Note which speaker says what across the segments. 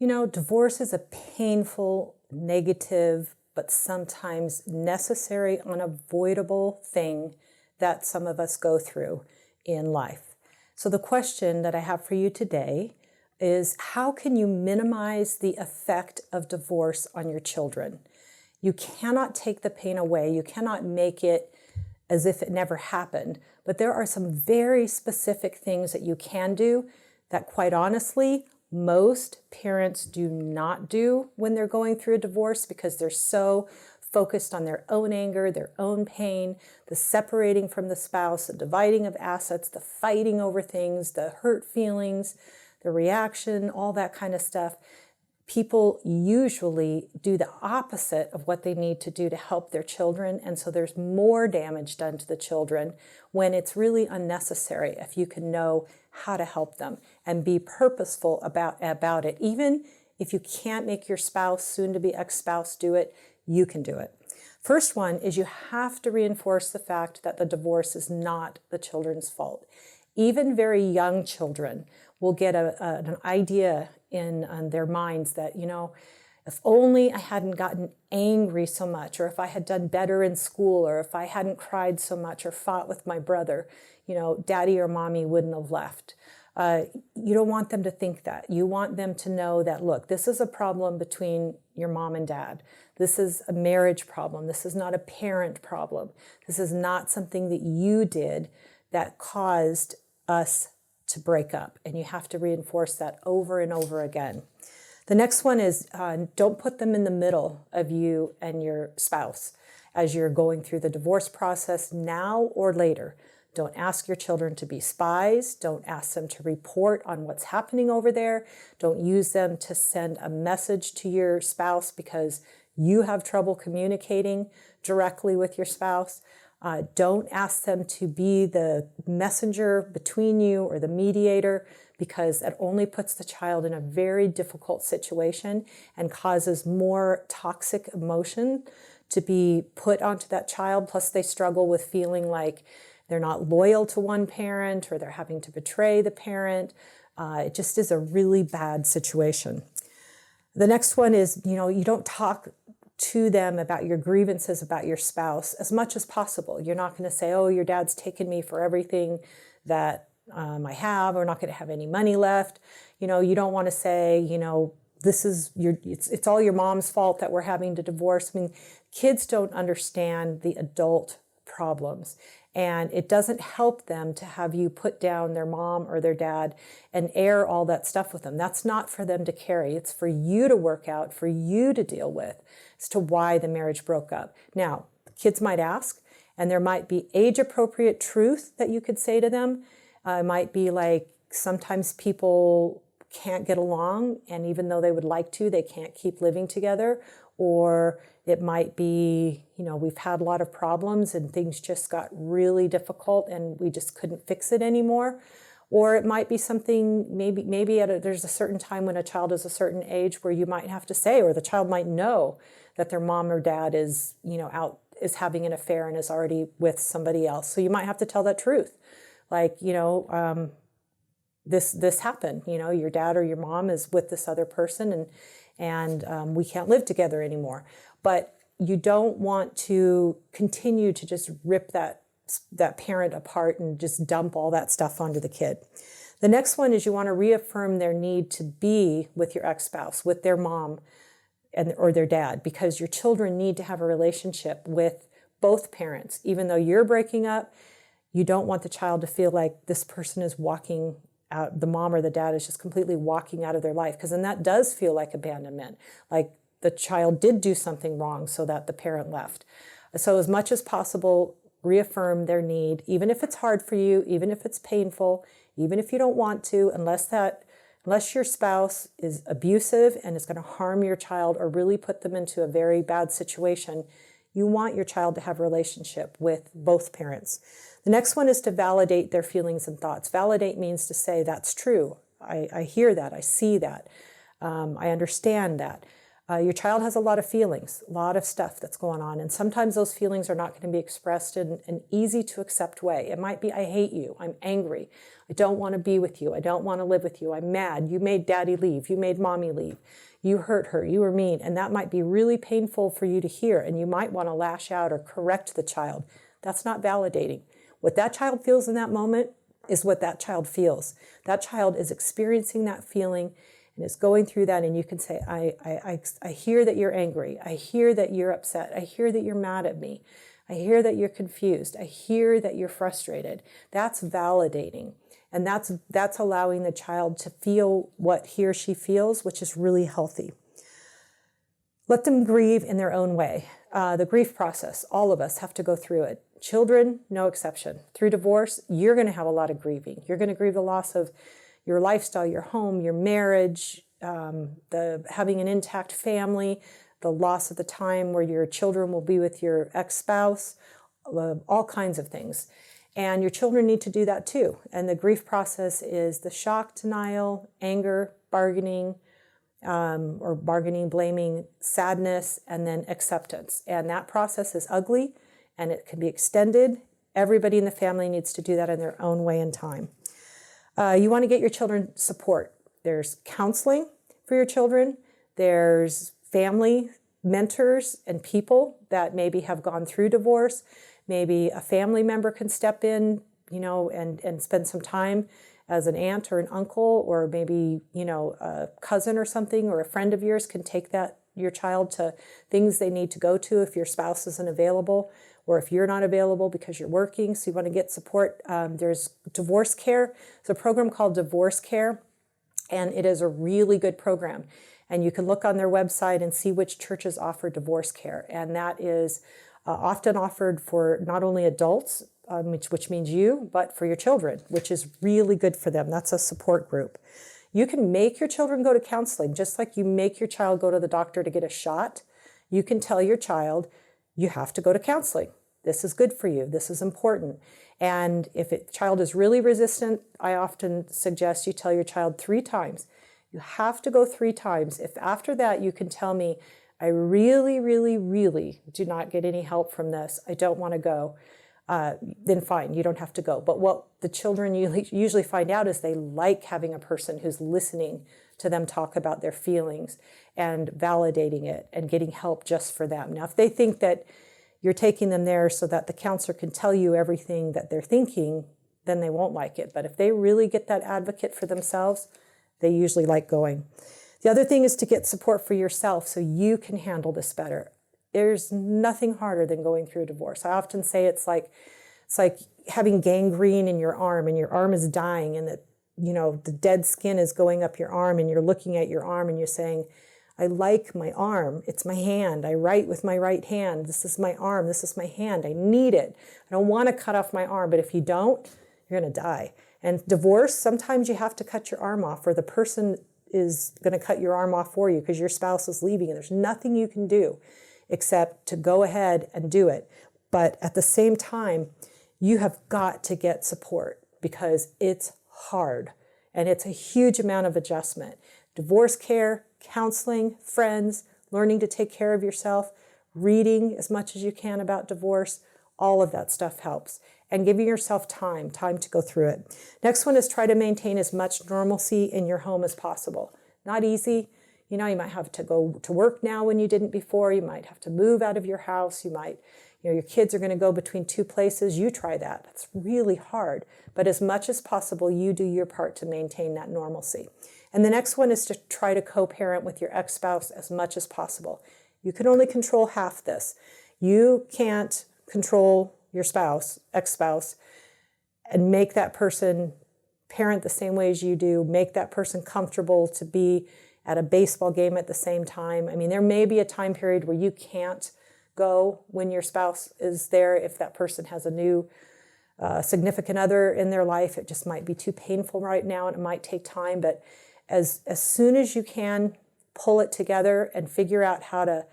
Speaker 1: Divorce is a painful, negative, but sometimes necessary, unavoidable thing that some of us go through in life. So the question that I have for you today is, how can you minimize the effect of divorce on your children? You cannot take the pain away. You cannot make it as if it never happened. But there are some very specific things that you can do that, quite honestly, most parents do not do when they're going through a divorce because they're so focused on their own anger, their own pain, the separating from the spouse, the dividing of assets, the fighting over things, the hurt feelings, the reaction, all that kind of stuff. People usually do the opposite of what they need to do to help their children. And so there's more damage done to the children when it's really unnecessary if you can know how to help them and be purposeful about it. Even if you can't make your spouse, soon to be ex-spouse, do it, you can do it. First one is you have to reinforce the fact that the divorce is not the children's fault. Even very young children will get an idea in their minds that, if only I hadn't gotten angry so much, or if I had done better in school, or if I hadn't cried so much or fought with my brother, daddy or mommy wouldn't have left. You don't want them to think that. You want them to know that, look, this is a problem between your mom and dad. This is a marriage problem. This is not a parent problem. This is not something that you did that caused us to break up. And you have to reinforce that over and over again. The next one is don't put them in the middle of you and your spouse as you're going through the divorce process, now or later. Don't ask your children to be spies. Don't ask them to report on what's happening over there. Don't use them to send a message to your spouse because you have trouble communicating directly with your spouse. Don't ask them to be the messenger between you or the mediator, because that only puts the child in a very difficult situation and causes more toxic emotion to be put onto that child. Plus, they struggle with feeling like they're not loyal to one parent or they're having to betray the parent. It just is a really bad situation. The next one is, you don't talk to them about your grievances about your spouse as much as possible. You're not going to say, oh, your dad's taken me for everything that I have, or we're not going to have any money left. You don't want to say, this is it's all your mom's fault that we're having to divorce. I mean, kids don't understand the adult problems. And it doesn't help them to have you put down their mom or their dad and air all that stuff with them. That's not for them to carry. It's for you to work out, for you to deal with as to why the marriage broke up. Now, kids might ask, and there might be age-appropriate truth that you could say to them. It might be like, sometimes people can't get along, and even though they would like to, they can't keep living together. Or it might be, we've had a lot of problems and things just got really difficult and we just couldn't fix it anymore. Or it might be something, maybe there's a certain time when a child is a certain age where you might have to say, or the child might know that their mom or dad is, is having an affair and is already with somebody else. So you might have to tell that truth. Like, this happened, your dad or your mom is with this other person and we can't live together anymore. But you don't want to continue to just rip that parent apart and just dump all that stuff onto the kid. The next one is you want to reaffirm their need to be with your ex-spouse, with their mom or their dad, because your children need to have a relationship with both parents. Even though you're breaking up, you don't want the child to feel like this person is walking out, the mom or the dad is just completely walking out of their life, because then that does feel like abandonment, like the child did do something wrong so that the parent left. So as much as possible, reaffirm their need, even if it's hard for you, even if it's painful, even if you don't want to, unless your spouse is abusive and is going to harm your child or really put them into a very bad situation, you want your child to have a relationship with both parents. The next one is to validate their feelings and thoughts. Validate means to say, that's true. I hear that. I see that. I understand that. Your child has a lot of feelings, a lot of stuff that's going on. And sometimes those feelings are not going to be expressed in an easy to accept way. It might be, I hate you. I'm angry. I don't want to be with you. I don't want to live with you. I'm mad. You made daddy leave. You made mommy leave. You hurt her. You were mean. And that might be really painful for you to hear. And you might want to lash out or correct the child. That's not validating. What that child feels in that moment is what that child feels. That child is experiencing that feeling and is going through that, and you can say, I hear that you're angry. I hear that you're upset. I hear that you're mad at me. I hear that you're confused. I hear that you're frustrated. That's validating. And that's allowing the child to feel what he or she feels, which is really healthy. Let them grieve in their own way. The grief process, all of us have to go through it. Children, no exception. Through divorce, you're going to have a lot of grieving. You're going to grieve the loss of your lifestyle, your home, your marriage, the having an intact family, the loss of the time where your children will be with your ex-spouse, all kinds of things. And your children need to do that too. And the grief process is the shock, denial, anger, bargaining, blaming, sadness, and then acceptance. And that process is ugly and it can be extended. Everybody in the family needs to do that in their own way and time. You want to get your children support. There's counseling for your children. There's family mentors and people that maybe have gone through divorce. Maybe a family member can step in, and spend some time as an aunt or an uncle, or maybe, a cousin or something, or a friend of yours can take your child to things they need to go to if your spouse isn't available, or if you're not available because you're working, so you want to get support. There's divorce care. It's a program called Divorce Care, and it is a really good program. And you can look on their website and see which churches offer divorce care. And that is often offered for not only adults, which means you, but for your children, which is really good for them. That's a support group. You can make your children go to counseling, just like you make your child go to the doctor to get a shot. You can tell your child, you have to go to counseling. This is good for you. This is important. And if a child is really resistant, I often suggest you tell your child 3 times. You have to go 3 times. If after that you can tell me, I really, really, really do not get any help from this, I don't want to go, then fine, you don't have to go. But what the children usually find out is they like having a person who's listening to them talk about their feelings and validating it and getting help just for them. Now, if they think that you're taking them there so that the counselor can tell you everything that they're thinking, then they won't like it. But if they really get that advocate for themselves, they usually like going. The other thing is to get support for yourself so you can handle this better. There's nothing harder than going through a divorce. I often say it's like having gangrene in your arm and your arm is dying and the dead skin is going up your arm and you're looking at your arm and you're saying, I like my arm. It's my hand. I write with my right hand. This is my arm. This is my hand. I need it. I don't want to cut off my arm, but if you don't, you're going to die. And divorce, sometimes you have to cut your arm off, or the person is going to cut your arm off for you because your spouse is leaving and there's nothing you can do except to go ahead and do it. But at the same time, you have got to get support because it's hard and it's a huge amount of adjustment. Divorce care, counseling, friends, learning to take care of yourself, reading as much as you can about divorce, all of that stuff helps. And giving yourself time to go through it. Next one is try to maintain as much normalcy in your home as possible. Not easy. You might have to go to work now when you didn't before. You might have to move out of your house. Your kids are going to go between 2 places. You try that. That's really hard. But as much as possible, you do your part to maintain that normalcy. And the next one is to try to co-parent with your ex-spouse as much as possible. You can only control half this. You can't control your spouse, ex-spouse, and make that person parent the same way as you do, make that person comfortable to be at a baseball game at the same time. I mean, there may be a time period where you can't go when your spouse is there. If that person has a new significant other in their life, it just might be too painful right now and it might take time. But as soon as you can, pull it together and figure out how to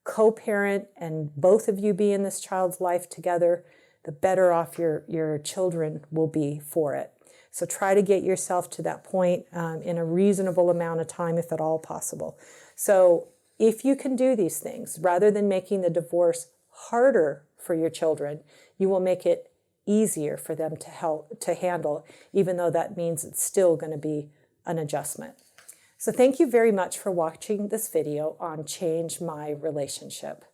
Speaker 1: co-parent and both of you be in this child's life together, the better off your children will be for it. So try to get yourself to that point in a reasonable amount of time, if at all possible. So If you can do these things, rather than making the divorce harder for your children, you will make it easier for them to handle, even though that means it's still going to be an adjustment. So thank you very much for watching this video on Change My Relationship.